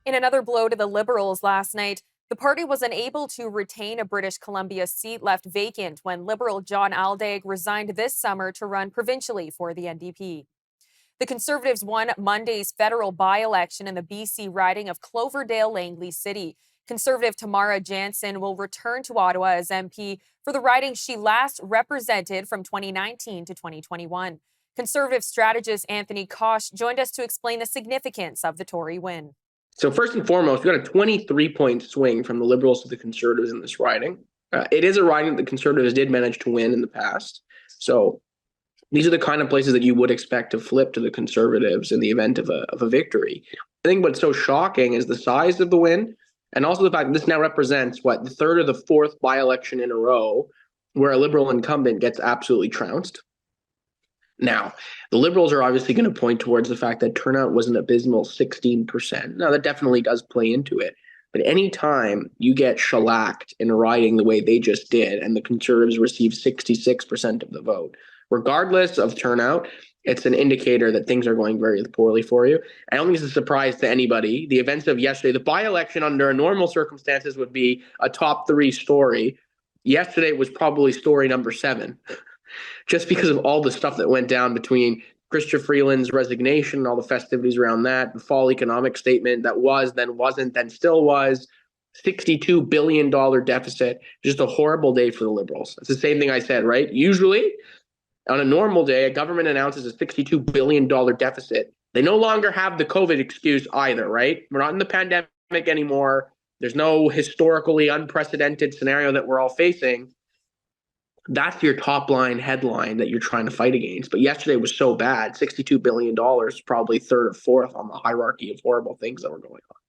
In another blow to the Liberals last night, the party was unable to retain a British Columbia seat left vacant when Liberal John Aldag resigned this summer to run provincially for the NDP. The Conservatives won Monday's federal by-election in the BC riding of Cloverdale-Langley City. Conservative Tamara Jansen will return to Ottawa as MP for the riding she last represented from 2019 to 2021. Conservative strategist Anthony Koch joined us to explain the significance of the Tory win. So first and foremost, we got a 23-point swing from the Liberals to the Conservatives in this riding. It is a riding that the Conservatives did manage to win in the past. So these are the kind of places that you would expect to flip to the Conservatives in the event of a victory. I think what's so shocking is the size of the win, and also the fact that this now represents, the third or the fourth by-election in a row where a Liberal incumbent gets absolutely trounced. Now, the Liberals are obviously going to point towards the fact that turnout was an abysmal 16%. Now, that definitely does play into it. But any time you get shellacked in a riding the way they just did, and the Conservatives receive 66% of the vote, regardless of turnout, it's an indicator that things are going very poorly for you. I don't think it's a surprise to anybody. The events of yesterday, the by-election under normal circumstances would be a top 3 story. Yesterday was probably story number 7. Just because of all the stuff that went down between Chrystia Freeland's resignation and all the festivities around that, the fall economic statement that was, then wasn't, then still was, $62 billion deficit, just a horrible day for the Liberals. It's the same thing I said, right? Usually, on a normal day, a government announces a $62 billion deficit. They no longer have the COVID excuse either, right? We're not in the pandemic anymore. There's no historically unprecedented scenario that we're all facing. That's your top line headline that you're trying to fight against. But yesterday was so bad, $62 billion, probably third or fourth on the hierarchy of horrible things that were going on.